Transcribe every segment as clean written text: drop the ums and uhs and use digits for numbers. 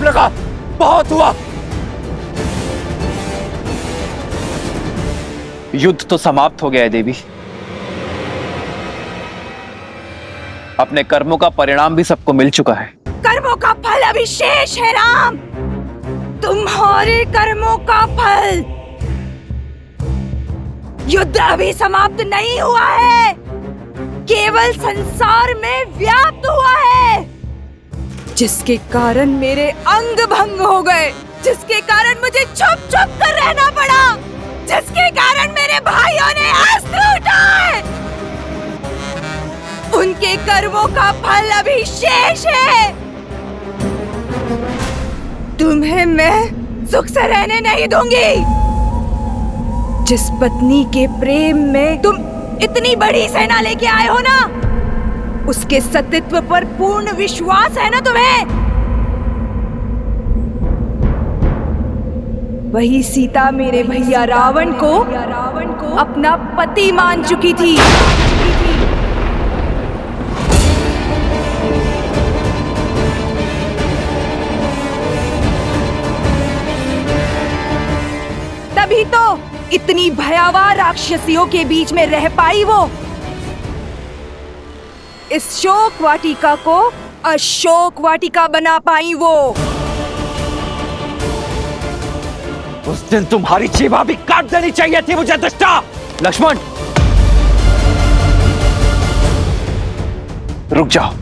लगा, बहुत हुआ। युद्ध तो समाप्त हो गया है देवी। अपने कर्मों का परिणाम भी सबको मिल चुका है। कर्मों का फल अभी शेष है राम, तुम्हारे कर्मों का फल। युद्ध अभी समाप्त नहीं हुआ है, केवल संसार में व्याप्त हुआ है, जिसके कारण मेरे अंग भंग हो गए, जिसके कारण मुझे छुप छुप कर रहना पड़ा, जिसके कारण मेरे भाइयों ने अस्त्र उठाए। उनके कर्मों का फल अभी शेष है। तुम्हें मैं सुख से रहने नहीं दूंगी। जिस पत्नी के प्रेम में तुम इतनी बड़ी सेना लेके आए हो ना, उसके सतीत्व पर पूर्ण विश्वास है ना तुम्हें? वही सीता मेरे भैया रावण को अपना पति मान चुकी थी। तभी तो इतनी भयावह राक्षसियों के बीच में रह पाई वो। इस शोक वाटिका को अशोक वाटिका बना पाई वो। उस दिन तुम्हारी जीवा भी काट देनी चाहिए थी मुझे दुष्टा। लक्ष्मण, रुक जाओ।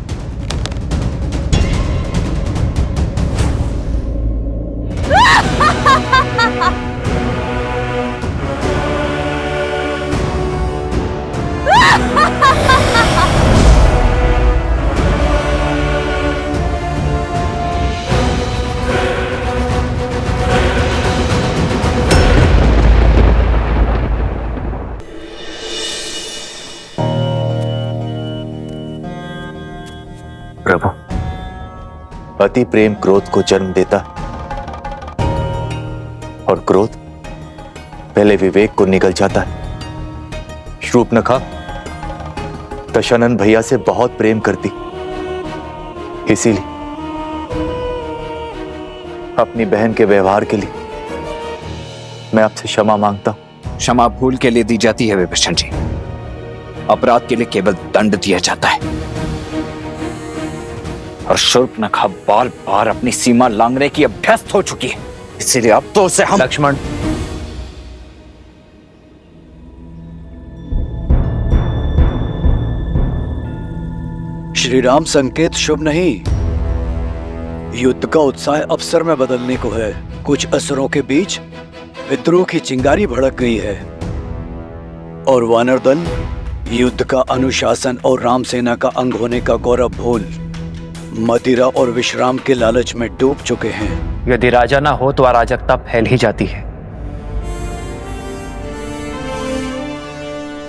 प्रभु, अति प्रेम क्रोध को जन्म देता और क्रोध पहले विवेक को निगल जाता है। शूर्पणखा दशानन भैया से बहुत प्रेम करती, इसीलिए अपनी बहन के व्यवहार के लिए मैं आपसे क्षमा मांगता हूं। क्षमा भूल के लिए दी जाती है विभीषण जी, अपराध के लिए केवल दंड दिया जाता है। और शूर्पणखा बार बार अपनी सीमा लांघने की अभ्यस्त हो चुकी है, इसीलिए अब तो उसे हम। लक्ष्मण, श्री राम संकेत शुभ नहीं। युद्ध का उत्साह अवसर में बदलने को है। कुछ असुरों के बीच विद्रोह की चिंगारी भड़क गई है और वानर दल युद्ध का अनुशासन और राम सेना का अंग होने का गौरव भूल मदिरा और विश्राम के लालच में डूब चुके हैं। यदि राजा ना हो तो अराजकता फैल ही जाती है।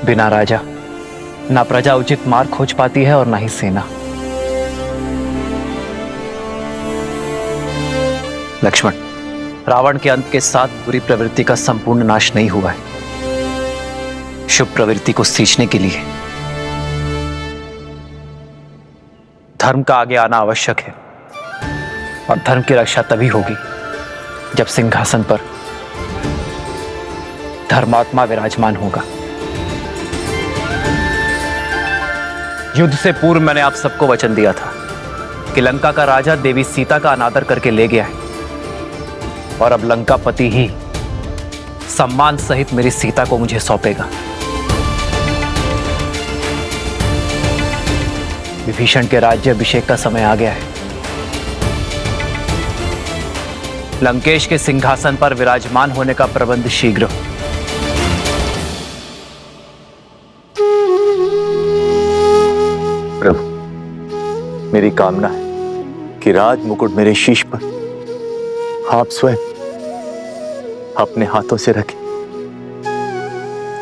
बिना राजा ना प्रजा उचित मार्ग खोज पाती है और ना ही सेना। लक्ष्मण, रावण के अंत के साथ बुरी प्रवृत्ति का संपूर्ण नाश नहीं हुआ है। शुभ प्रवृत्ति को सींचने के लिए धर्म का आगे आना आवश्यक है, और धर्म की रक्षा तभी होगी जब सिंहासन पर धर्मात्मा विराजमान होगा। युद्ध से पूर्व मैंने आप सबको वचन दिया था कि लंका का राजा देवी सीता का अनादर करके ले गया है, और अब लंकापति ही सम्मान सहित मेरी सीता को मुझे सौंपेगा। विभीषण के राज्य अभिषेक का समय आ गया है। लंकेश के सिंहासन पर विराजमान होने का प्रबंध शीघ्र हो। प्रभु, मेरी कामना है कि राज मुकुट मेरे शीश पर आप स्वयं अपने हाथों से रखें।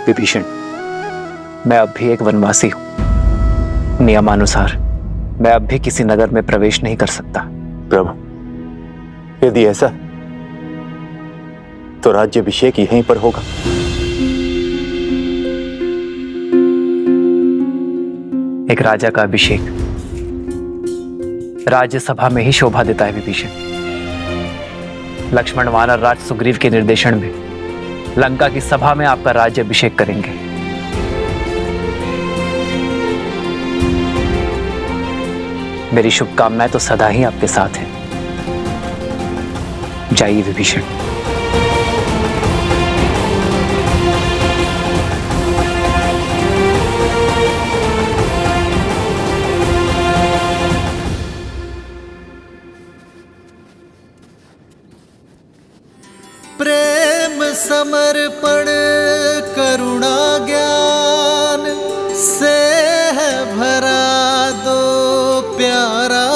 विभीषण, मैं अब भी एक वनवासी हूं। नियमानुसार मैं अब भी किसी नगर में प्रवेश नहीं कर सकता। प्रभु, यदि ऐसा तो राज्याभिषेक यहीं पर होगा। एक राजा का अभिषेक राज्यसभा में ही शोभा देता है विभीषण। लक्ष्मण वानर राज सुग्रीव के निर्देशन में लंका की सभा में आपका राज्य अभिषेक करेंगे। मेरी शुभकामनाएं तो सदा ही आपके साथ हैं। जाइए विभीषण। प्रेम समर्पण करुणा ज्ञान से है भरा दो प्यारा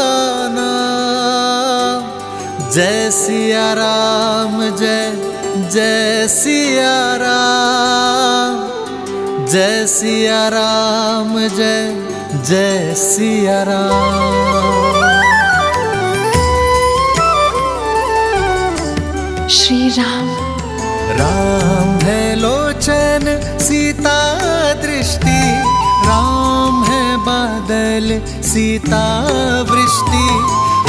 नाम। जय सिया राम जय जय सिया राम, जय सिया राम जय जय सिया राम। श्री राम। राम है लोचन सीता दृष्टि, राम है बादल सीता वृष्टि।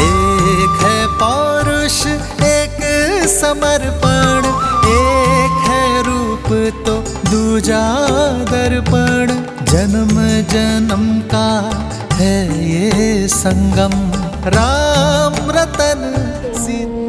एक है पौरुष एक समर्पण, एक है रूप तो दूजा दर्पण। जन्म जन्म का है ये संगम, राम रतन सीता।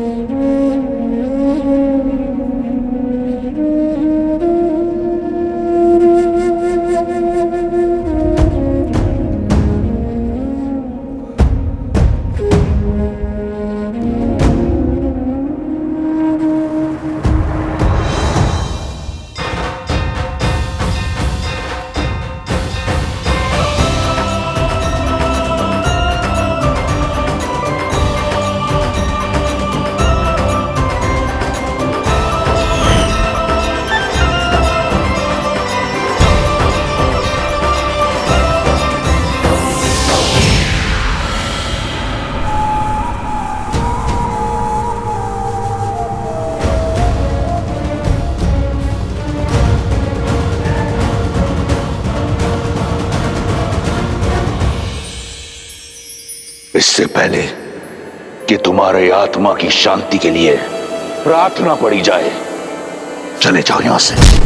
इससे पहले कि तुम्हारे आत्मा की शांति के लिए प्रार्थना पड़ी जाए, चले जाओ यहां से।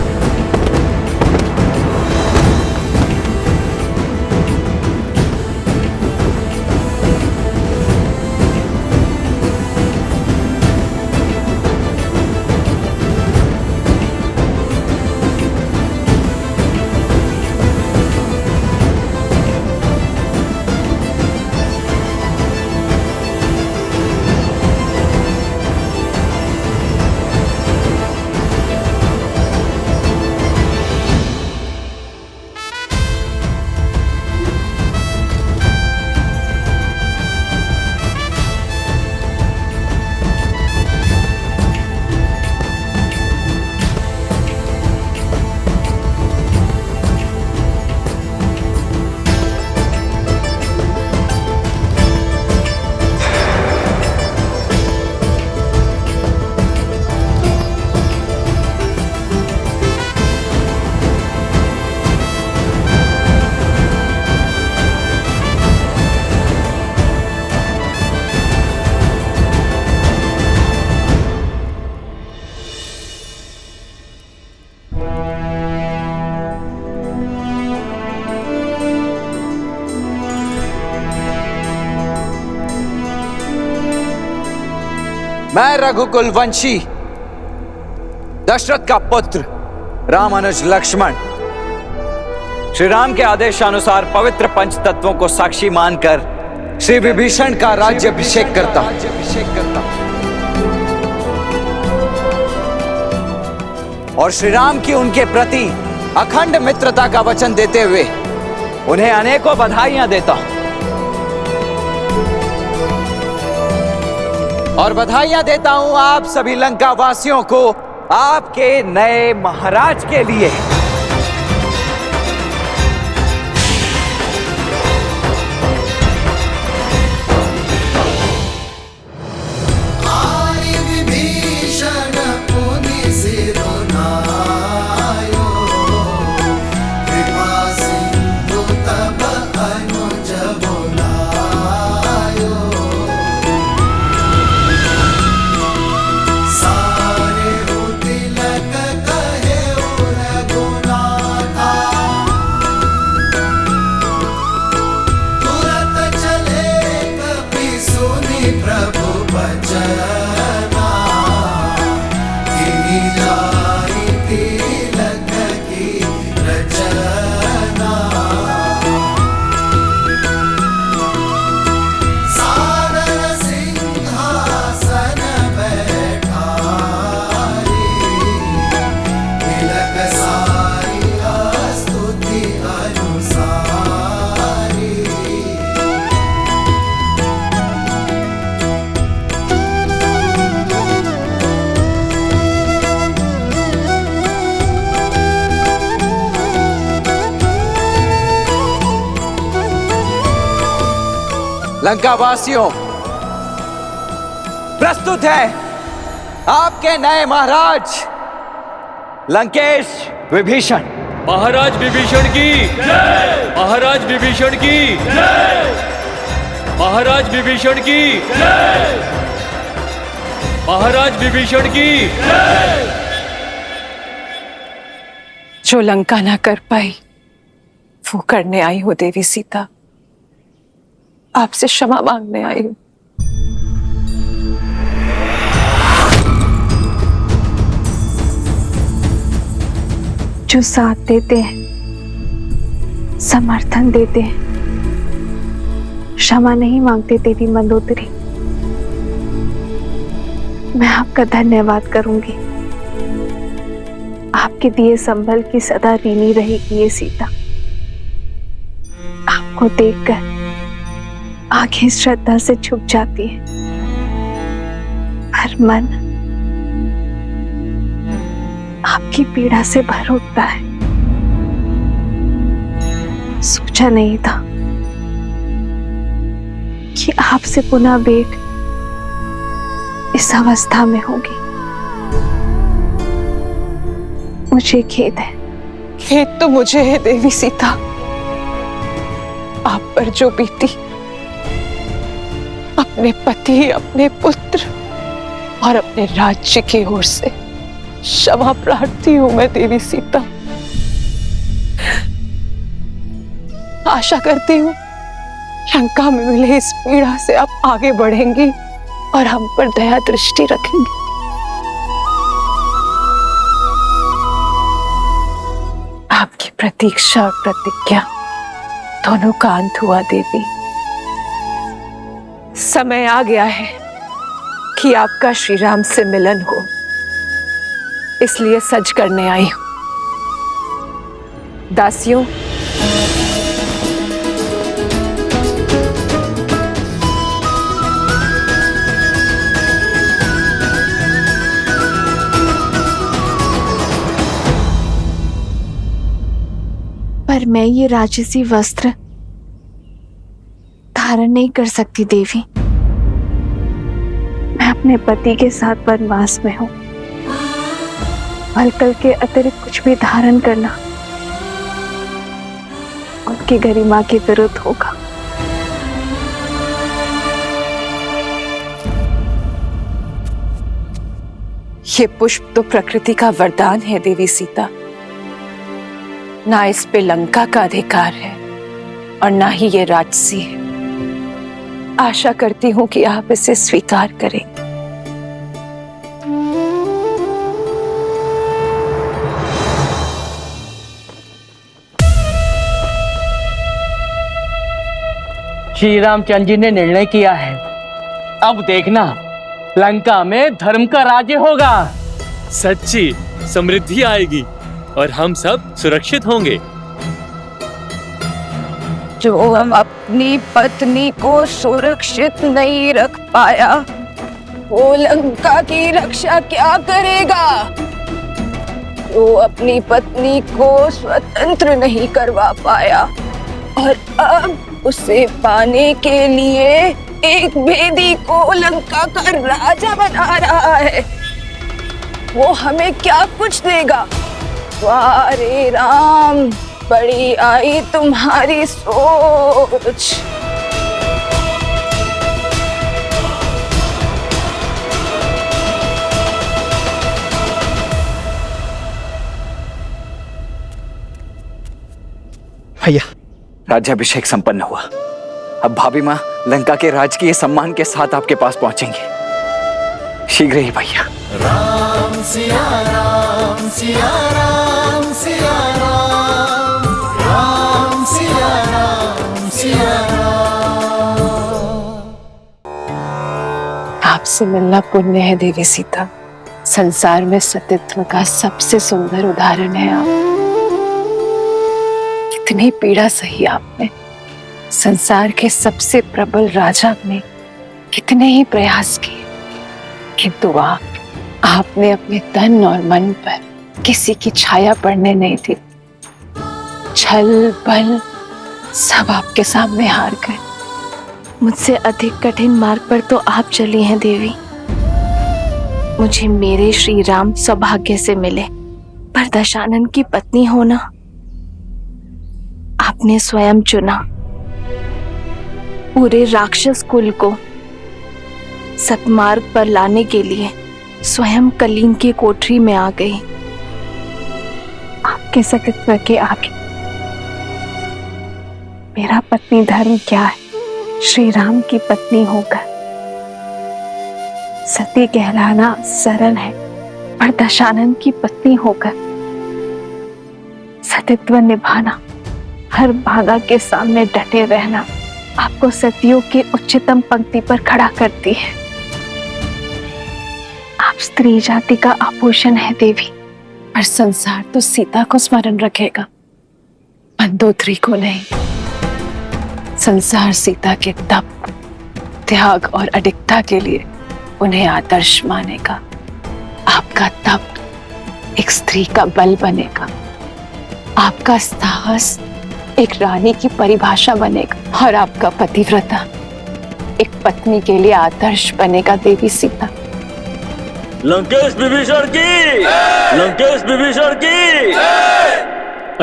मैं रघुकुल वंशी दशरथ का पुत्र रामानुज लक्ष्मण श्री राम के आदेशानुसार पवित्र पंच तत्वों को साक्षी मानकर श्री विभीषण का राज्य अभिषेक करता और श्री राम की उनके प्रति अखंड मित्रता का वचन देते हुए उन्हें अनेकों बधाइयां देता हूं और बधाइयां देता हूं आप सभी लंका वासियों को आपके नए महाराज के लिए। लंका वासियों, प्रस्तुत है आपके नए महाराज लंकेश विभीषण। महाराज विभीषण की जय। महाराज विभीषण की जय। महाराज विभीषण की जय। महाराज विभीषण की जय। जो लंका ना कर पाई वो करने आई हो देवी सीता। आपसे क्षमा मांगने आई हूं। जो साथ देते हैं, समर्थन देते हैं, क्षमा नहीं मांगते देवी मंदोदरी। मैं आपका धन्यवाद करूंगी। आपके दिए संबल की सदा ऋणी रहेगी ये सीता। आपको देखकर आंखें श्रद्धा से झुक जाती है, हर मन आपकी पीड़ा से भर उठता है। सोचा नहीं था कि आपसे पुनः भेंट इस अवस्था में होगी। मुझे खेद है। खेद तो मुझे है देवी सीता। आप पर जो बीती, अपने पति, अपने पुत्र और अपने राज्य की ओर से क्षमा प्रार्थी हूं मैं देवी सीता। आशा करती हूं लंका में मिले इस पीड़ा से आप आगे बढ़ेंगी और हम पर दया दृष्टि रखेंगी। आपकी प्रतीक्षा और प्रतिज्ञा दोनों का अंत हुआ देवी। समय आ गया है कि आपका श्री राम से मिलन हो, इसलिए सज करने आई हूं। दासियों, पर मैं ये राजसी वस्त्र धारण नहीं कर सकती देवी। मैं अपने पति के साथ वनवास में हूं। अलकल के अतिरिक्त कुछ भी धारण करना उनकी गरिमा के विरुद्ध होगा। ये पुष्प तो प्रकृति का वरदान है देवी सीता। ना इस पे लंका का अधिकार है और ना ही ये राजसी है। आशा करती हूं कि आप इसे स्वीकार करें। श्री रामचंद्र जी ने निर्णय किया है, अब देखना लंका में धर्म का राज्य होगा। सच्ची समृद्धि आएगी और हम सब सुरक्षित होंगे। जो अपनी पत्नी को सुरक्षित नहीं रख पाया, वो लंका की रक्षा क्या करेगा? जो अपनी पत्नी को स्वतंत्र नहीं करवा पाया और अब उसे पाने के लिए एक भेदी को लंका का राजा बना रहा है, वो हमें क्या कुछ देगा? वाह रे राम, बड़ी आई तुम्हारी सोच। भैया, राज्याभिषेक संपन्न हुआ। अब भाभी माँ लंका के राजकीय सम्मान के साथ आपके पास पहुंचेंगे। शीघ्र ही भैया। राम सिया राम सिया राम सिया राम, राम सिया राम सिया राम। आपसे मिलना पुण्य है देवी सीता। संसार में सतीत्व का सबसे सुंदर उदाहरण है आप। कितनी पीड़ा सही आपने। संसार के सबसे प्रबल राजा ने कितने ही प्रयास किए, किंतु आपने अपने तन और मन पर किसी की छाया पड़ने नहीं दी। छल बल सब आपके सामने हार गए। मुझसे अधिक कठिन मार्ग पर तो आप चली हैं देवी। मुझे मेरे श्री राम सौभाग्य से मिले, पर दशानन की पत्नी होना आपने स्वयं चुना। पूरे राक्षस कुल को सतमार्ग पर लाने के लिए स्वयं कलीन की कोठरी में आ गई। आपके सतीत्व के आगे मेरा पत्नी धर्म क्या है? श्री राम की पत्नी होकर सती कहलाना सरल है, पर दशानन की पत्नी होकर सतीत्व निभाना, हर बाधा के सामने डटे रहना आपको सतियों की उच्चतम पंक्ति पर खड़ा करती है। आप स्त्री जाति का आभूषण है देवी, पर संसार तो सीता को स्मरण रखेगा, मंदोदरी को नहीं। संसार सीता के तप, त्याग और अडिगता के लिए उन्हें आदर्श मानेगा। आपका तप एक स्त्री का बल बनेगा, आपका साहस एक रानी की परिभाषा बनेगा, और आपका पतिव्रता एक पत्नी के लिए आदर्श बनेगा देवी सीता। लंकेश विभीषण की, लंकेश विभीषण की।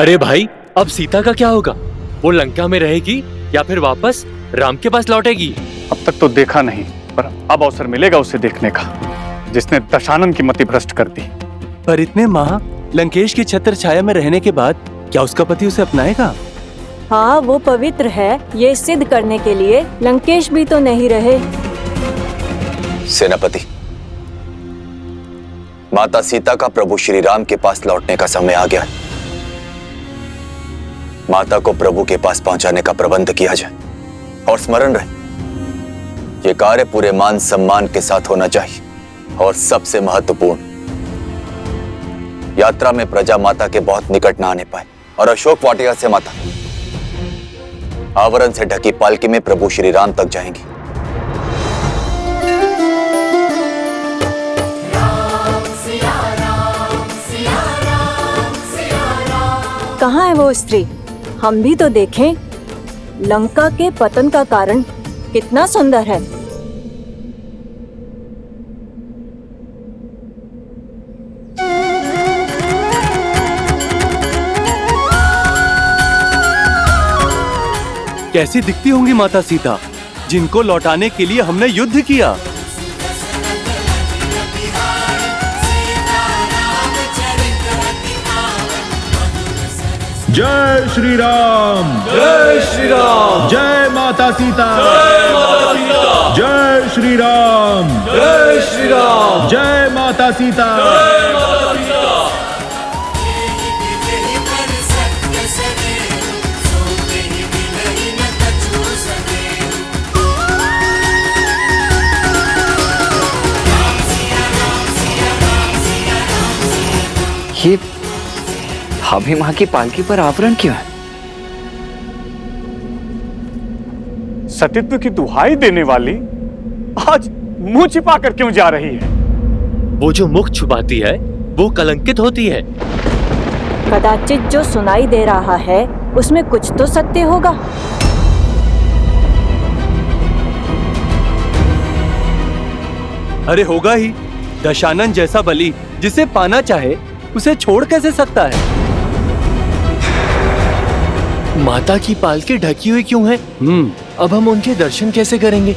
अरे भाई, अब सीता का क्या होगा? वो लंका में रहेगी या फिर वापस राम के पास लौटेगी? अब तक तो देखा नहीं, पर अब अवसर मिलेगा उसे देखने का, जिसने दशानन की मति भ्रष्ट कर दी। पर इतने माह लंकेश की छत्र छाया में रहने के बाद क्या उसका पति उसे अपनाएगा? हाँ, वो पवित्र है, ये सिद्ध करने के लिए लंकेश भी तो नहीं रहे। सेनापति, माता सीता का प्रभु श्री राम के पास लौटने का समय आ गया है। माता को प्रभु के पास पहुंचाने का प्रबंध किया जाए, और स्मरण रहे, यह कार्य पूरे मान सम्मान के साथ होना चाहिए। और सबसे महत्वपूर्ण, यात्रा में प्रजा माता के बहुत निकट न आने पाए, और अशोक वाटिका से माता आवरण से ढकी पालकी में प्रभु श्री राम तक जाएंगी। कहाँ है वो स्त्री? हम भी तो देखें। लंका के पतन का कारण कितना सुंदर है। कैसी दिखती होंगी माता सीता, जिनको लौटाने के लिए हमने युद्ध किया। जय श्री राम, जय श्री राम, जय माता सीता, जय माता सीता, जय श्री राम, जय श्री राम, जय माता सीता, जय माता सीता। ये भाभी माँ की पालकी पर आवरण क्यों है? सतीत्व की दुहाई देने वाली आज मुंह छिपा कर क्यों जा रही है? वो जो मुख छुपाती है वो कलंकित होती है। कदाचित जो सुनाई दे रहा है उसमें कुछ तो सत्य होगा। अरे होगा ही। दशानन जैसा बलि जिसे पाना चाहे उसे छोड़ कैसे सकता है? माता की पालकी ढकी हुई क्यों है? अब हम उनके दर्शन कैसे करेंगे?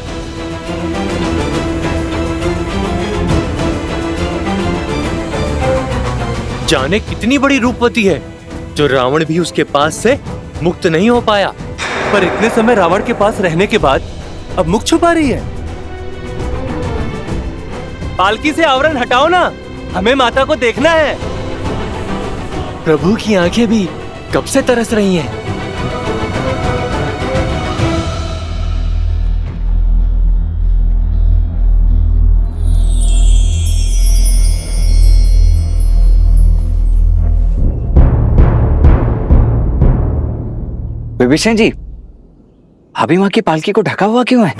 जाने कितनी बड़ी रूपवती है, जो रावण भी उसके पास से मुक्त नहीं हो पाया। पर इतने समय रावण के पास रहने के बाद अब मुख छुपा रही है। पालकी से आवरण हटाओ ना, हमें माता को देखना है। प्रभु की आंखें भी कब से तरस रही हैं। विभीषण जी, भाभी माँ की पालकी को ढका हुआ क्यों है?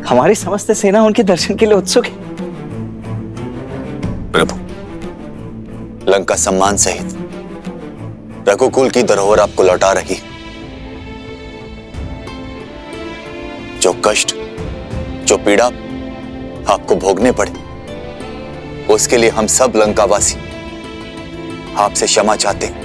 हमारी समस्त सेना उनके दर्शन के लिए उत्सुक है। प्रभु, लंका सम्मान सहित रघुकुल की धरोहर आपको लौटा रही। जो कष्ट, जो पीड़ा आपको भोगने पड़े, उसके लिए हम सब लंकावासी आपसे क्षमा चाहते हैं।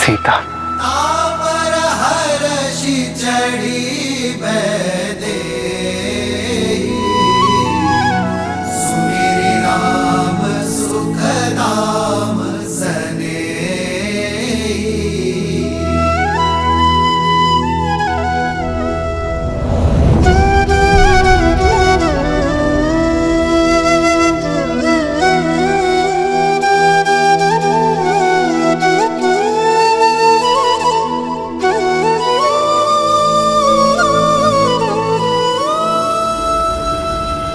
सीता,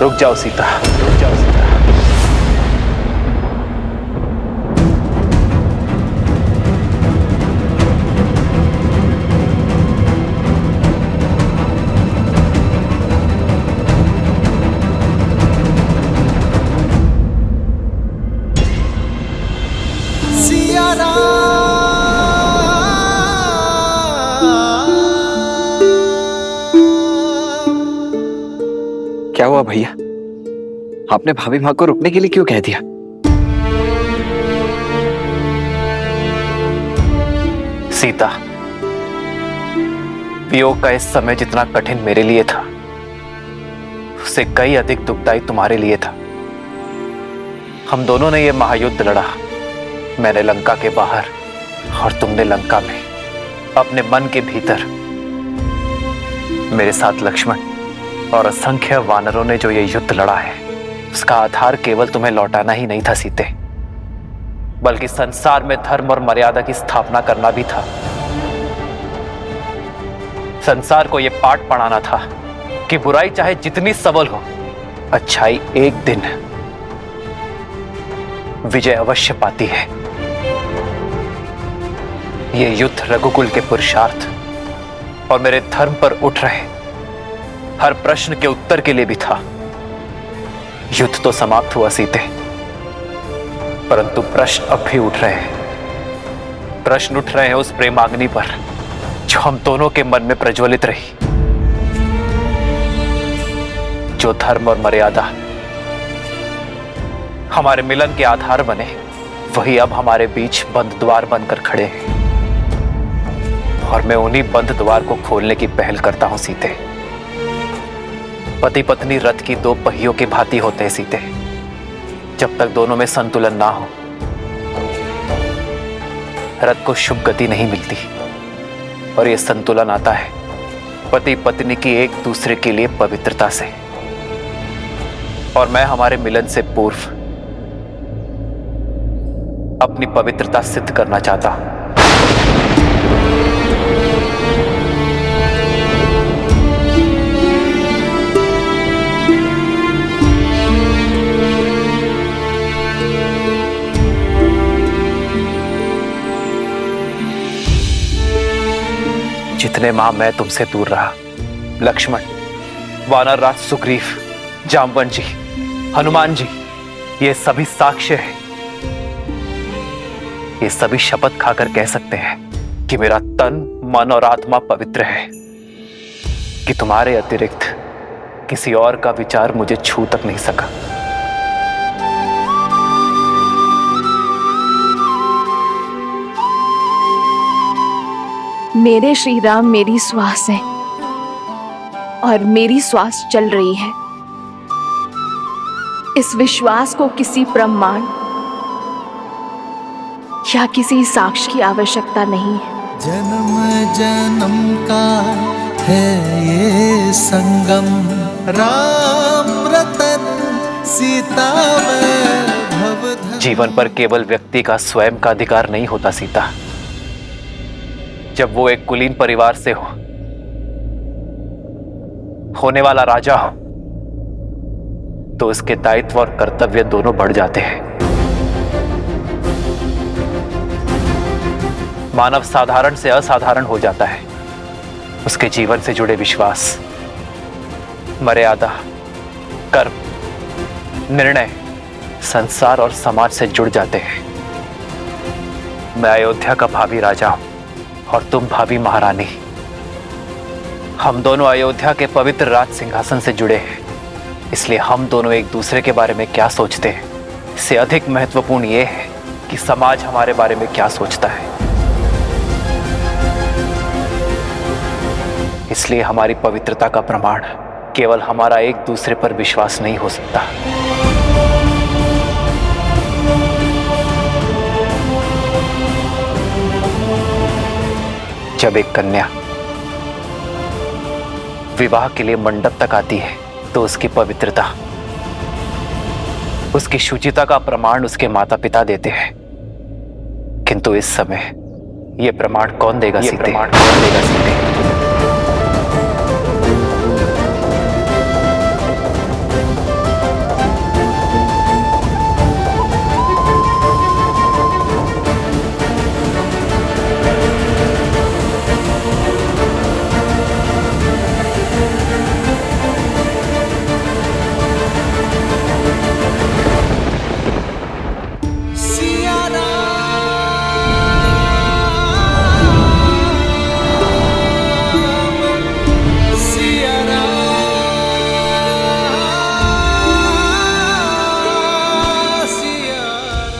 रुक जाओ सीता, रुक जाओ सीता। सिया क्या हुआ भैया? आपने भाभी माँ को रुकने के लिए क्यों कह दिया? सीता, वियोग का इस समय जितना कठिन मेरे लिए था, उससे कई अधिक दुखदायी तुम्हारे लिए था। हम दोनों ने यह महायुद्ध लड़ा, मैंने लंका के बाहर और तुमने लंका में, अपने मन के भीतर। मेरे साथ लक्ष्मण और असंख्य वानरों ने जो ये युद्ध लड़ा है, उसका आधार केवल तुम्हें लौटाना ही नहीं था सीते, बल्कि संसार में धर्म और मर्यादा की स्थापना करना भी था। संसार को यह पाठ पढ़ाना था कि बुराई चाहे जितनी सबल हो, अच्छाई एक दिन विजय अवश्य पाती है। यह युद्ध रघुकुल के पुरुषार्थ और मेरे धर्म पर उठ रहे हर प्रश्न के उत्तर के लिए भी था। युद्ध तो समाप्त हुआ सीते, परंतु प्रश्न अब भी उठ रहे हैं। प्रश्न उठ रहे हैं उस प्रेमाग्नि पर जो हम दोनों के मन में प्रज्वलित रही। जो धर्म और मर्यादा हमारे मिलन के आधार बने, वही अब हमारे बीच बंद द्वार बनकर खड़े हैं, और मैं उन्हीं बंद द्वार को खोलने की पहल करता हूं सीते। पति पत्नी रथ की दो पहियों के भांति होते हैं सीते। जब तक दोनों में संतुलन ना हो, रथ को शुभ गति नहीं मिलती। और यह संतुलन आता है पति पत्नी की एक दूसरे के लिए पवित्रता से। और मैं हमारे मिलन से पूर्व अपनी पवित्रता सिद्ध करना चाहता हूं। जितने माह मैं तुमसे दूर रहा, लक्ष्मण, वानर राज सुग्रीव, जामवंत जी, हनुमान जी, ये सभी साक्ष्य हैं। ये सभी शपथ खाकर कह सकते हैं कि मेरा तन, मन और आत्मा पवित्र है, कि तुम्हारे अतिरिक्त किसी और का विचार मुझे छू तक नहीं सका। मेरे श्री राम मेरी श्वास है और मेरी श्वास चल रही है। इस विश्वास को किसी प्रमाण या किसी साक्ष्य की आवश्यकता नहीं है। जन्म जन्म का है ये संगम, राम रतन सीता वैभव। जीवन पर केवल व्यक्ति का स्वयं का अधिकार नहीं होता सीता। जब वो एक कुलीन परिवार से होने वाला राजा हो, तो उसके दायित्व और कर्तव्य दोनों बढ़ जाते हैं। मानव साधारण से असाधारण हो जाता है। उसके जीवन से जुड़े विश्वास, मर्यादा, कर्म, निर्णय संसार और समाज से जुड़ जाते हैं। मैं अयोध्या का भावी राजा हूं और तुम भावी महारानी। हम दोनों अयोध्या के पवित्र राज सिंहासन से जुड़े हैं। इसलिए हम दोनों एक दूसरे के बारे में क्या सोचते हैं, इससे अधिक महत्वपूर्ण यह है कि समाज हमारे बारे में क्या सोचता है। इसलिए हमारी पवित्रता का प्रमाण केवल हमारा एक दूसरे पर विश्वास नहीं हो सकता। जब एक कन्या विवाह के लिए मंडप तक आती है, तो उसकी पवित्रता, उसकी शुचिता का प्रमाण उसके माता पिता देते हैं। किंतु इस समय यह प्रमाण कौन देगा सीते?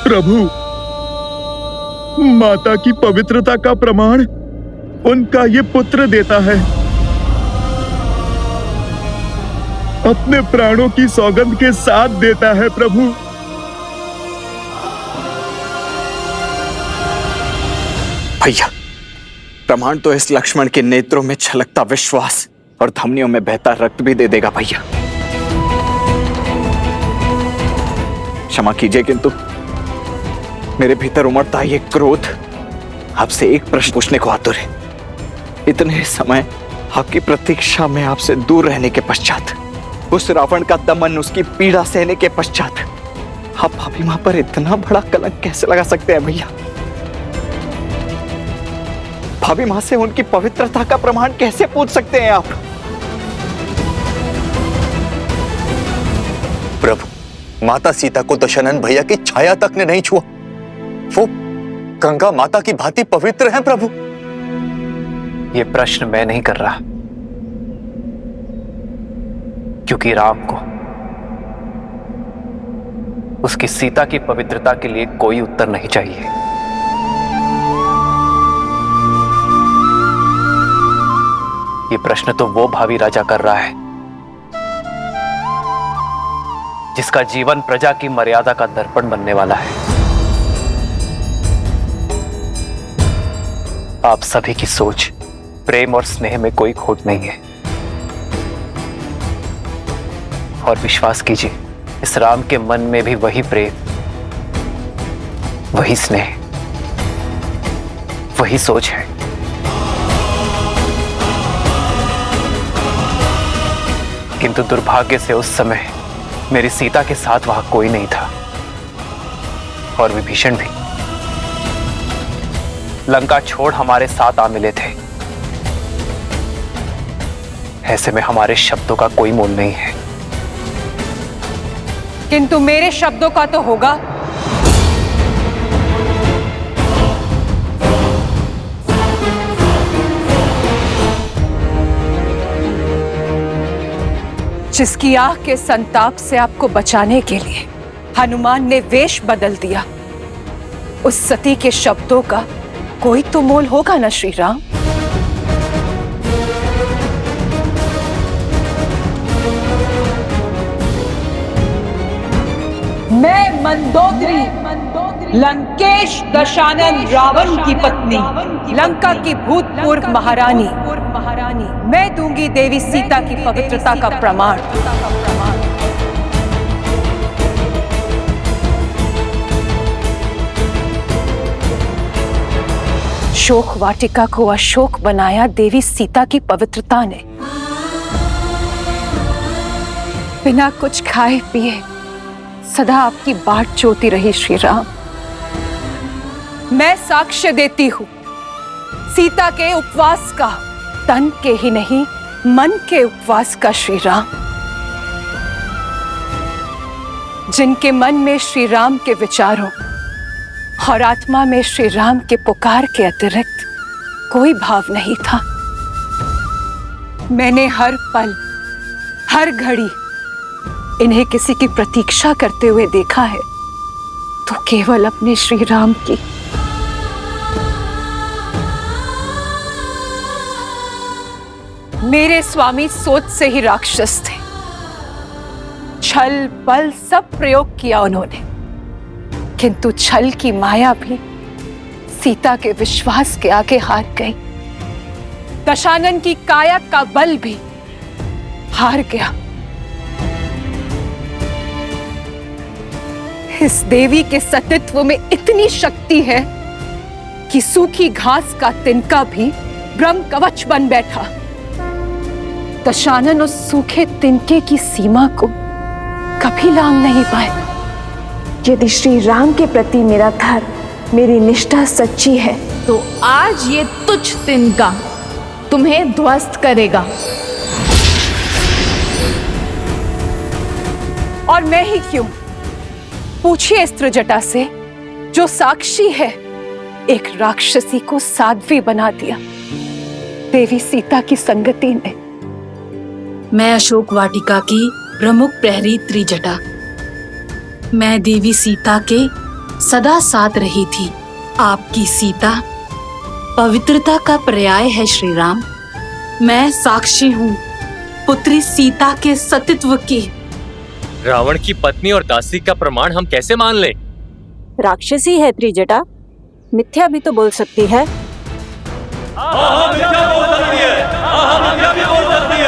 प्रभु, माता की पवित्रता का प्रमाण उनका ये पुत्र देता है। अपने प्राणों की सौगंध के साथ देता है प्रभु। भैया, प्रमाण तो इस लक्ष्मण के नेत्रों में छलकता विश्वास और धमनियों में बहता रक्त भी दे देगा भैया। क्षमा कीजिए, किंतु मेरे भीतर उमड़ता ये क्रोध आपसे एक प्रश्न पूछने को आतुर है। इतने समय आपकी प्रतीक्षा में आपसे दूर रहने के पश्चात, उस रावण का दमन, उसकी पीड़ा सहने के पश्चात, आप भाभी मां पर इतना बड़ा कलंक कैसे लगा सकते हैं भैया? भाभी मां से उनकी पवित्रता का प्रमाण कैसे पूछ सकते हैं आप? प्रभु, माता सीता को दशरथ भैया की छाया तक ने नहीं छुआ। वो गंगा माता की भांति पवित्र हैं प्रभु। ये प्रश्न मैं नहीं कर रहा, क्योंकि राम को उसकी सीता की पवित्रता के लिए कोई उत्तर नहीं चाहिए। ये प्रश्न तो वो भावी राजा कर रहा है जिसका जीवन प्रजा की मर्यादा का दर्पण बनने वाला है। आप सभी की सोच, प्रेम और स्नेह में कोई खोट नहीं है। और विश्वास कीजिए, इस राम के मन में भी वही प्रेम, वही स्नेह, वही सोच है। किंतु दुर्भाग्य से उस समय मेरी सीता के साथ वहां कोई नहीं था, और विभीषण भी लंका छोड़ हमारे साथ आ मिले थे। ऐसे में हमारे शब्दों का कोई मोल नहीं है। किंतु मेरे शब्दों का तो होगा। जिसकी आग के संताप से आपको बचाने के लिए हनुमान ने वेश बदल दिया, उस सती के शब्दों का कोई तो मोल होगा ना श्री राम। मैं मंदोदरी, लंकेश दशानन रावण की पत्नी, लंका की भूतपूर्व महारानी, मैं दूंगी देवी सीता की पवित्रता का प्रमाण। शोक वाटिका को अशोक बनाया देवी सीता की पवित्रता ने। बिना कुछ खाए पिए सदा आपकी बाट जोती रही श्री राम। मैं साक्ष्य देती हूं सीता के उपवास का, तन के ही नहीं मन के उपवास का श्री राम। जिनके मन में श्री राम के विचारों और आत्मा में श्री राम के पुकार के अतिरिक्त कोई भाव नहीं था, मैंने हर पल हर घड़ी इन्हें किसी की प्रतीक्षा करते हुए देखा है, तो केवल अपने श्री राम की। मेरे स्वामी सोच से ही राक्षस थे। छल बल सब प्रयोग किया उन्होंने, किंतु छल की माया भी सीता के विश्वास के आगे हार गई। दशानन की काया का बल भी हार गया। इस देवी के सतीत्व में इतनी शक्ति है कि सूखी घास का तिनका भी ब्रह्म कवच बन बैठा। दशानन उस सूखे तिनके की सीमा को कभी लांघ नहीं पाए। यदि श्री राम के प्रति मेरा धर्म, मेरी निष्ठा सच्ची है, तो आज ये तुच्छ तिनका तुम्हें ध्वस्त करेगा। और मैं ही क्यों? पूछिए इस त्रिजटा से, जो साक्षी है, एक राक्षसी को साध्वी बना दिया देवी सीता की संगति ने। मैं अशोक वाटिका की प्रमुख प्रहरी त्रिजटा, मैं देवी सीता के सदा साथ रही थी। आपकी सीता पवित्रता का पर्याय है श्री राम। मैं साक्षी हूँ पुत्री सीता के सतीत्व की। रावण की पत्नी और दासी का प्रमाण हम कैसे मान लें? राक्षसी है त्रिजटा, मिथ्या भी तो बोल सकती है। मिथ्या बोल सकती है। मिथ्या भी बोल सकती है।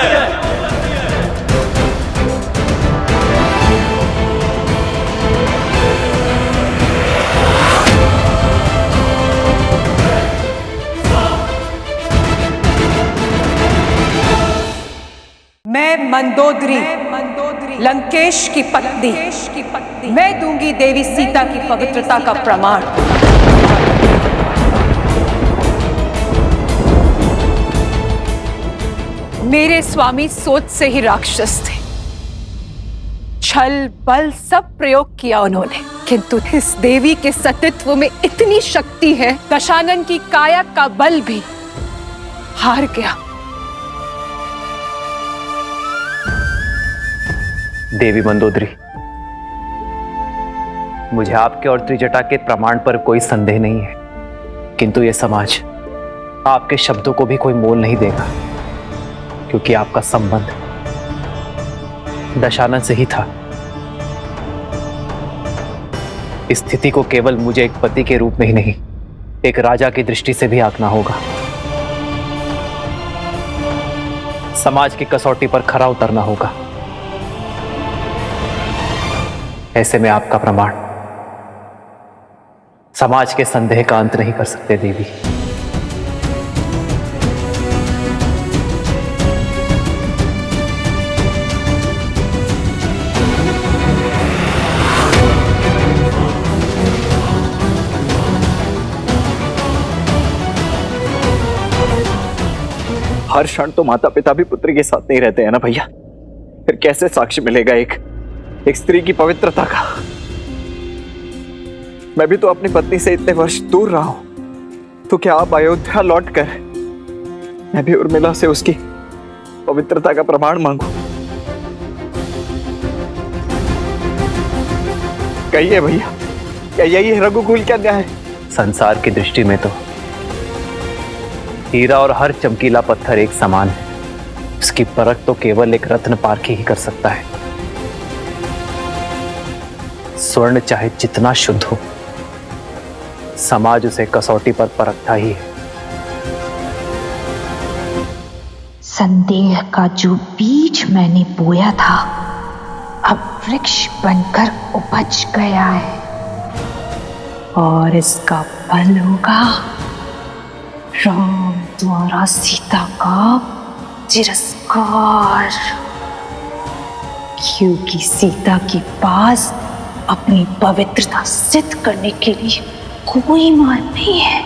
मैं मंदोदरी, लंकेश की पत्नी, मैं दूंगी देवी सीता की पवित्रता का प्रमाण। मेरे स्वामी सोच से ही राक्षस थे। छल बल सब प्रयोग किया उन्होंने, किंतु इस देवी के सतीत्व में इतनी शक्ति है, दशानन की काया का बल भी हार गया। देवी मंदोदरी, मुझे आपके और त्रिजटा के प्रमाण पर कोई संदेह नहीं है, किंतु यह समाज आपके शब्दों को भी कोई मोल नहीं देगा, क्योंकि आपका संबंध दशानन से ही था इस स्थिति को केवल मुझे एक पति के रूप में ही नहीं, एक राजा की दृष्टि से भी आंकना होगा। समाज की कसौटी पर खरा उतरना होगा। ऐसे में आपका प्रमाण समाज के संदेह का अंत नहीं कर सकते देवी। हर क्षण तो माता पिता भी पुत्र के साथ नहीं रहते हैं ना भैया। फिर कैसे साक्ष्य मिलेगा एक स्त्री की पवित्रता का? मैं भी तो अपनी पत्नी से इतने वर्ष दूर रहा हूं, तो क्या आप अयोध्या लौटकर मैं भी उर्मिला से उसकी पवित्रता का प्रमाण मांगू? कहिए भैया, क्या यही है रघुकुल का न्याय? संसार की दृष्टि में तो हीरा और हर चमकीला पत्थर एक समान है। उसकी परख तो केवल एक रत्न पारखी ही कर सकता है। स्वर्ण चाहे जितना शुद्ध हो, समाज उसे कसौटी पर परखता ही है। संदेह का जो बीज मैंने बोया था अब वृक्ष बनकर उपज गया है और इसका फल होगा राम द्वारा सीता का तिरस्कार, क्योंकि सीता के पास अपनी पवित्रता सिद्ध करने के लिए कोई मार्ग नहीं है।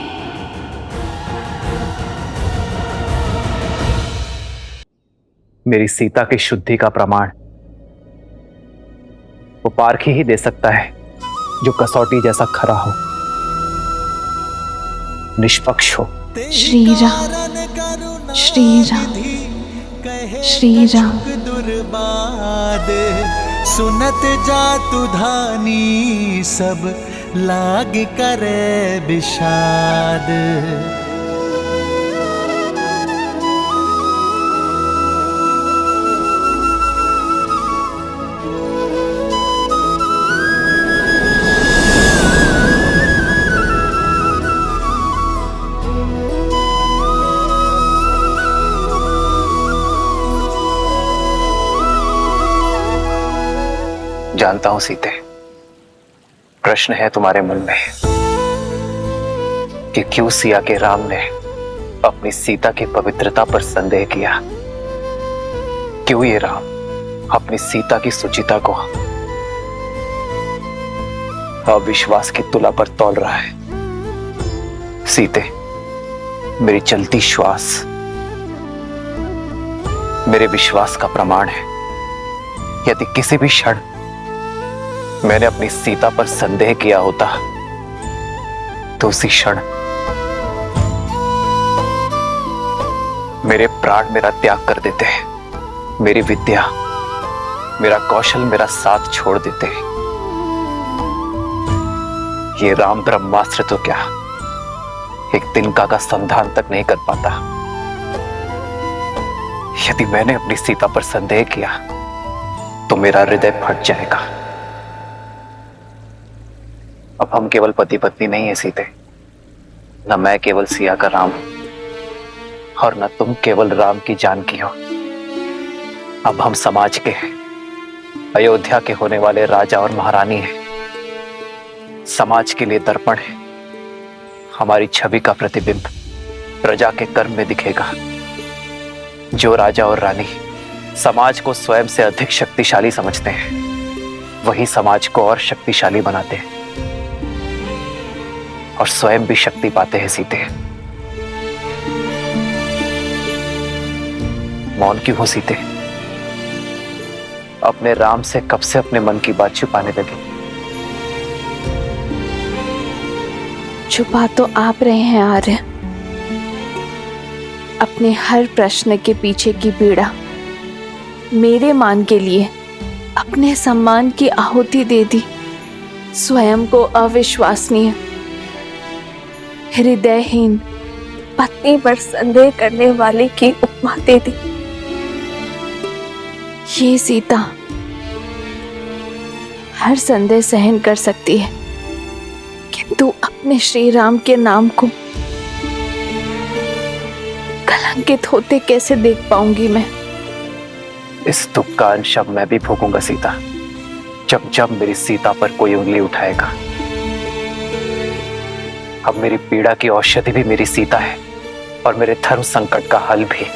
मेरी सीता की शुद्धि का प्रमाण वो पारखी ही दे सकता है, जो कसौटी जैसा खरा हो, निष्पक्ष हो। श्री राम, श्री राम, श्री राम। दुर्बाद सुनत जातु धानी सब लाग करे विषाद। जानता हूं सीते, प्रश्न है तुम्हारे मन में कि क्यों सिया के राम ने अपनी सीता की पवित्रता पर संदेह किया। क्यों ये राम अपनी सीता की सुचिता को अविश्वास की तुला पर तौल रहा है। सीते, मेरी चलती श्वास मेरे विश्वास का प्रमाण है। यदि किसी भी क्षण मैंने अपनी सीता पर संदेह किया होता तो उसी क्षण मेरे प्राण मेरा त्याग कर देते हैं, मेरी विद्या, मेरा कौशल मेरा साथ छोड़ देते हैं। ये राम ब्रह्मास्त्र तो क्या एक तिनका का संधान तक नहीं कर पाता। यदि मैंने अपनी सीता पर संदेह किया तो मेरा हृदय फट जाएगा। अब हम केवल पति पत्नी नहीं है सीते, न मैं केवल सिया का राम और न तुम केवल राम की जानकी हो। अब हम समाज के हैं, अयोध्या के होने वाले राजा और महारानी हैं। समाज के लिए दर्पण है। हमारी छवि का प्रतिबिंब प्रजा के कर्म में दिखेगा। जो राजा और रानी समाज को स्वयं से अधिक शक्तिशाली समझते हैं, वही समाज को और शक्तिशाली बनाते हैं और स्वयं भी शक्ति पाते हैं सीते। मौन क्यों हो सीते? अपने राम से कब से अपने मन की बात छुपाने लगे? छुपा तो आप रहे हैं आर्य। अपने हर प्रश्न के पीछे की पीड़ा मेरे मान के लिए अपने सम्मान की आहुति दे दी। स्वयं को अविश्वसनीय, हृदयहीन पत्नी पर संदेह करने वाले की उपमा दे दी। ये सीता हर संदेह सहन कर सकती है, किंतु अपने श्री राम के नाम को कलंकित होते कैसे देख पाऊंगी मैं? इस दुख का अंश अब मैं भी भोगूंगा सीता, जब जब मेरी सीता पर कोई उंगली उठाएगा। अब मेरी पीड़ा की औषधि भी मेरी सीता है और मेरे धर्म संकट का हल भी।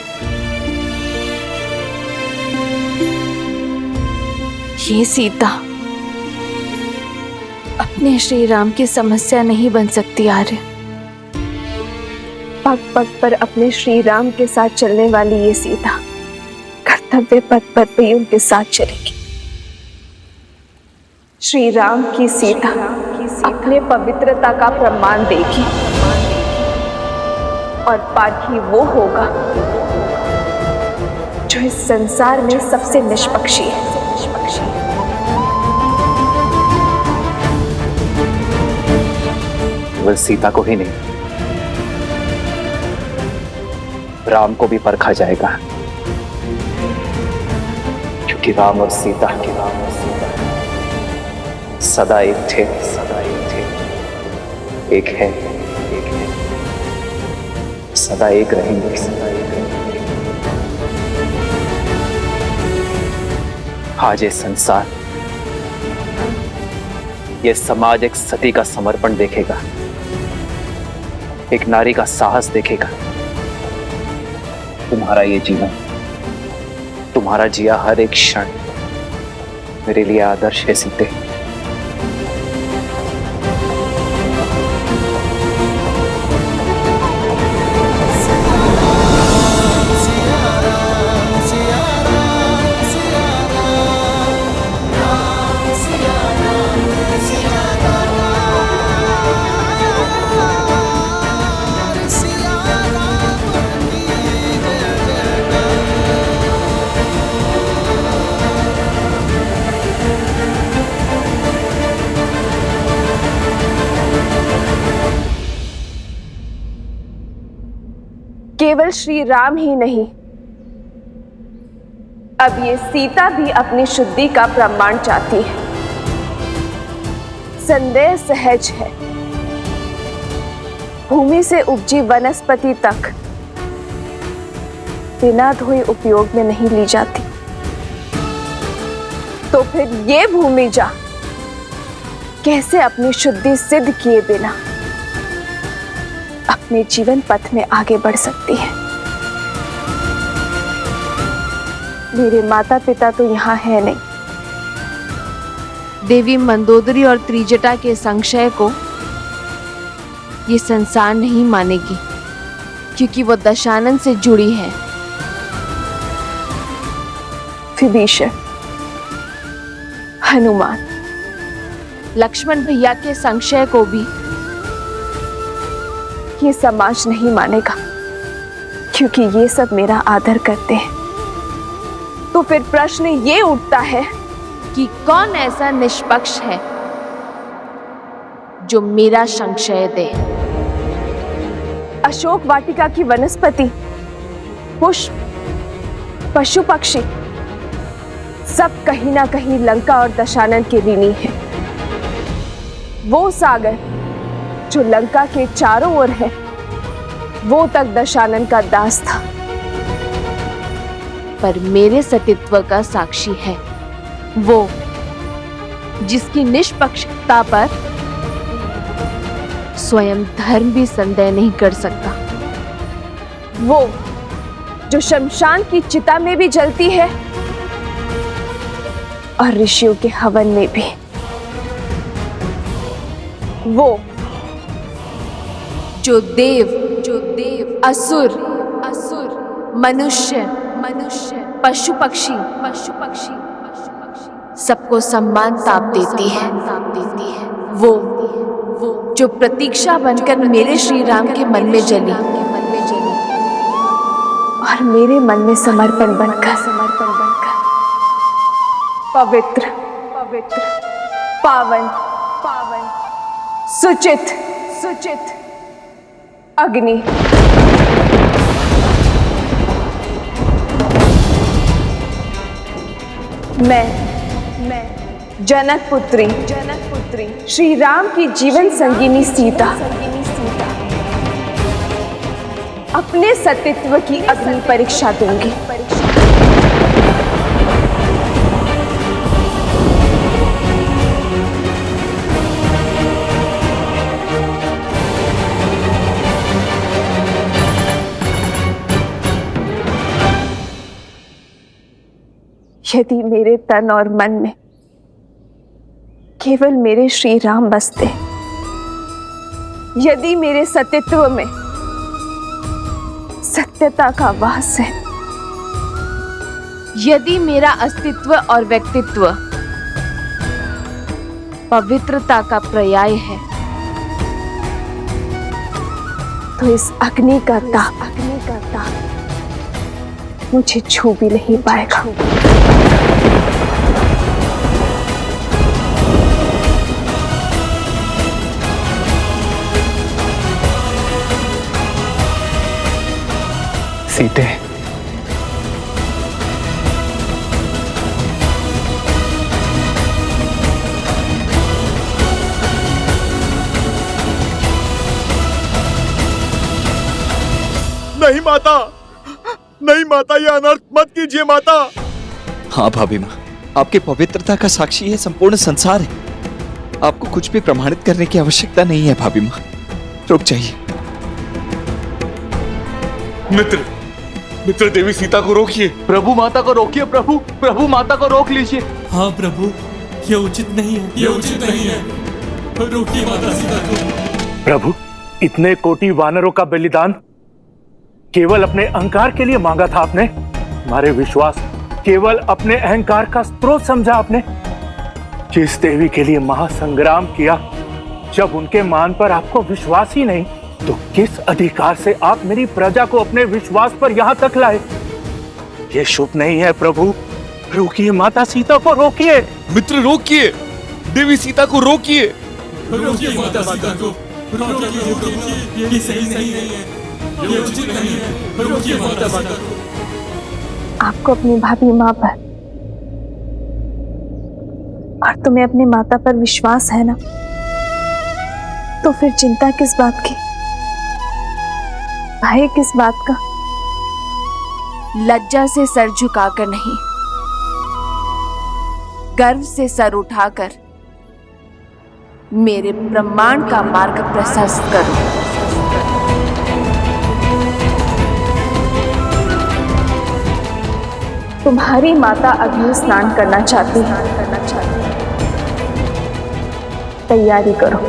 ये सीता अपने श्री राम की समस्या नहीं बन सकती आर्य। पग पग पर अपने श्री राम के साथ चलने वाली ये सीता कर्तव्य पथ पर भी उनके साथ चलेगी। श्री राम की सीता अपने पवित्रता का प्रमाण देगी और पाठी वो होगा जो इस संसार में सबसे निष्पक्षी है। केवल सीता को ही नहीं, राम को भी परखा जाएगा, क्योंकि राम और सीता सदा एक थे, एक है, सदा एक रहेंगे। आज ये संसार, ये समाज एक सती का समर्पण देखेगा, एक नारी का साहस देखेगा। तुम्हारा ये जीवन, तुम्हारा जिया हर एक क्षण मेरे लिए आदर्श है सीते। केवल श्री राम ही नहीं, अब ये सीता भी अपनी शुद्धि का प्रमाण चाहती है। संदेह सहज है, भूमि से उपजी वनस्पति तक बिना धोए उपयोग में नहीं ली जाती, तो फिर ये भूमि जा कैसे अपनी शुद्धि सिद्ध किए बिना अपने जीवन पथ में आगे बढ़ सकती है? मेरे माता पिता तो यहाँ है नहीं। देवी मंदोदरी और त्रिजटा के संशय को ये संसार नहीं मानेगी, क्योंकि वो दशानन से जुड़ी है। विभीषण, हनुमान, लक्ष्मण भैया के संशय को भी ये समाज नहीं मानेगा, क्योंकि ये सब मेरा आदर करते हैं। तो फिर प्रश्न ये उठता है कि कौन ऐसा निष्पक्ष है जो मेरा संशय दे? अशोक वाटिका की वनस्पति, पुष्प, पशु पक्षी सब कहीं ना कहीं लंका और दशानन के ऋणी है। वो सागर जो लंका के चारों ओर है, वो तक दशानन का दास था। पर मेरे सतीत्व का साक्षी है वो, जिसकी निष्पक्षता पर स्वयं धर्म भी संदेह नहीं कर सकता। वो जो शमशान की चिता में भी जलती है और ऋषियों के हवन में भी। वो जो देव असुर मनुष्य पशु पक्षी सबको सम्मान ताप देती है। वो जो प्रतीक्षा बनकर मेरे श्री राम के मन में जली और मेरे मन में समर्पण बनकर पवित्र पावन सुचित अग्नि। मैं जनक पुत्री श्री राम की जीवन संगिनी सीता अपने सतीत्व की अग्नि परीक्षा दूंगी। यदि मेरे तन और मन में केवल मेरे श्री राम बसते, यदि मेरे सतीत्व में सत्यता का वास है, यदि मेरा अस्तित्व और व्यक्तित्व पवित्रता का पर्याय है, तो इस अग्नि का ताप मुझे छू भी नहीं पाएगा। सीते, नहीं माता, नहीं माता, ये अनर्थ मत कीजिए माता। हाँ भाभी माँ, आपकी पवित्रता का साक्षी है संपूर्ण संसार है। आपको कुछ भी प्रमाणित करने की आवश्यकता नहीं है भाभी माँ, रुक जाइए। मित्र देवी सीता को रोकिए। प्रभु माता को रोकिए। प्रभु माता को रोक लीजिए। हाँ प्रभु, ये उचित नहीं है, ये उचित नहीं है। रोकिए माता सीता को। प्रभु, इतने कोटि वानरों का बलिदान केवल अपने अहंकार के लिए मांगा था आपने? हमारे विश्वास केवल अपने अहंकार का स्रोत समझा आपने? जिस देवी के लिए महासंग्राम किया, जब उनके मान पर आपको विश्वास ही नहीं, तो किस अधिकार से आप मेरी प्रजा को अपने विश्वास पर यहाँ तक लाए? ये शुभ नहीं है प्रभु। रोकिए माता सीता को, रोकिए। मित्र रोकिए, देवी सीता को रोकिए। रोकिए माता सीता को, रोकिए। ये सही नहीं है, ये उचित नहीं है। रोकिए माता सीता को। आपको अपनी भाभी माँ पर और तुम्हें अपने माता पर विश्वास है ना, तो फिर चिंता किस बात की, भय किस बात का? लज्जा से सर झुकाकर नहीं, गर्व से सर उठाकर मेरे ब्रह्मांड का मार्ग प्रशस्त करो। तुम्हारी माता अग्नि स्नान करना चाहती है, तैयारी करो।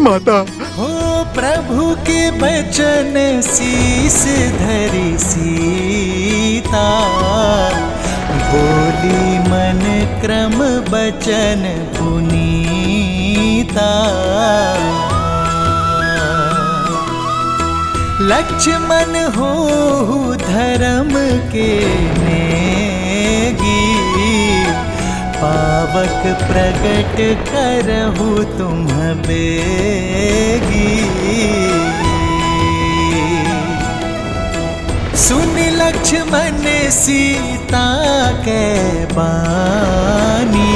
माता, हो प्रभु के बचन शीस धरी सीता, बोली मन क्रम बचन पुनीता। लक्ष्मण हो धर्म के नेगी, पावक प्रगट करहु तुम बेगी। सुन लक्ष्मण सीता के बानी,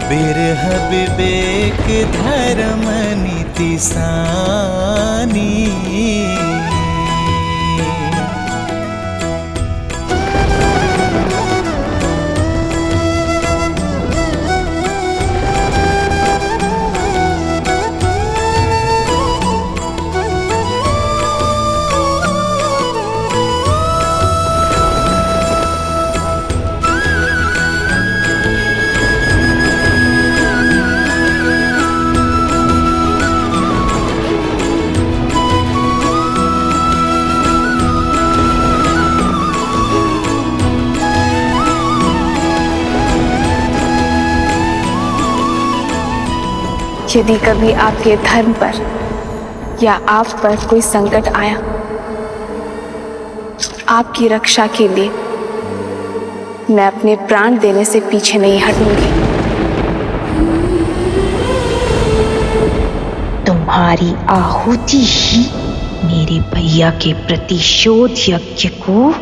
बिरह विवेक धर्म नीति सानी। यदि कभी आपके धर्म पर या आप पर कोई संकट आया, आपकी रक्षा के लिए मैं अपने प्राण देने से पीछे नहीं हटूंगी। तुम्हारी आहुति ही मेरे भैया के प्रतिशोध यज्ञ को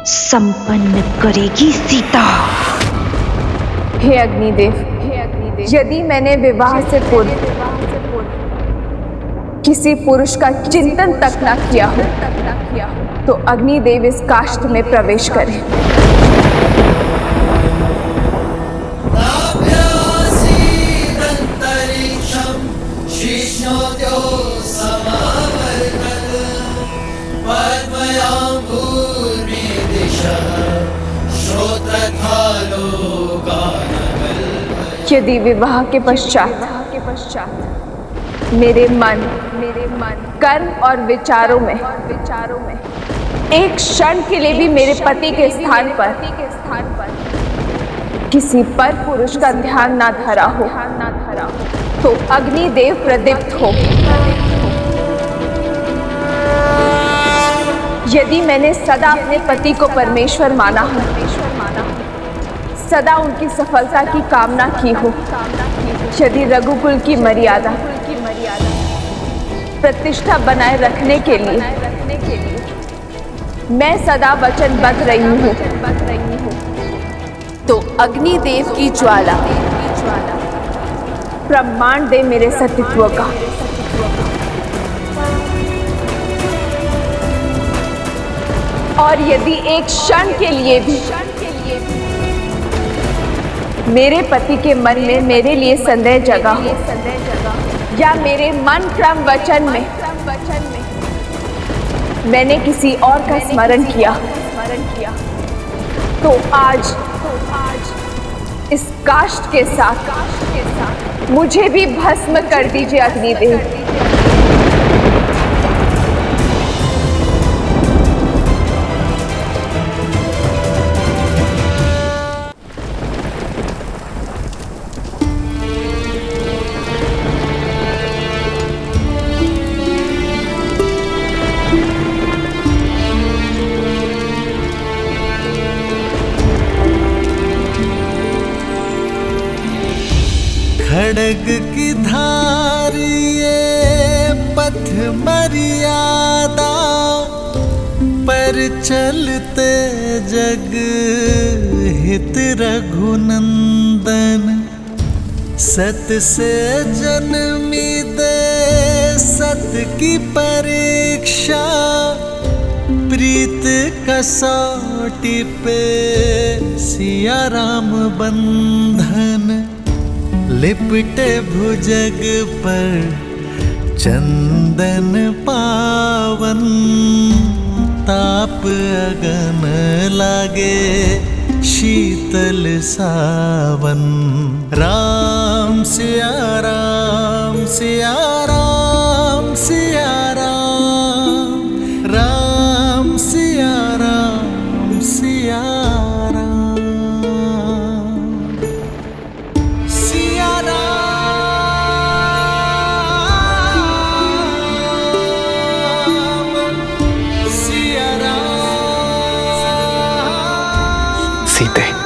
संपन्न करेगी सीता। हे अग्निदेव, यदि मैंने विवाह से पूर्व किसी पुरुष का चिंतन तक न किया हो, तो अग्निदेव इस काष्ठ में प्रवेश करें। यदि विवाह के पश्चात मेरे मन, कर्म और विचारों में एक क्षण के लिए भी मेरे पति के स्थान पर किसी पर पुरुष का ध्यान ना धरा हो, तो अग्निदेव प्रदीप्त हो। यदि मैंने सदा अपने पति को परमेश्वर माना हो, सदा उनकी सफलता की कामना की हो, यदि रघुकुल की मर्यादा प्रतिष्ठा बनाए रखने के लिए मैं सदा वचनबद्ध रही हूँ, तो अग्निदेव की ज्वाला प्रमाण दे मेरे सतीत्व का। और यदि एक क्षण के लिए भी मेरे पति के मन में मेरे लिए संदेह जगा हो, या मेरे मन क्रम वचन में मैंने किसी और का स्मरण किया, तो आज इस काष्ठ के साथ मुझे भी भस्म कर दीजिए अग्निदेव। खड़ग की धार ये पथ मर्यादा पर चलते जग हित रघुनंदन। सत से जन्मी दे सत की परीक्षा, प्रीत कसौटी पे सिया राम बंधन। लिपटे भुजग पर चंदन पावन, ताप अगन लागे शीतल सावन। राम सिया राम सिया राम सिया राम, राम सिया राम सिया सीते।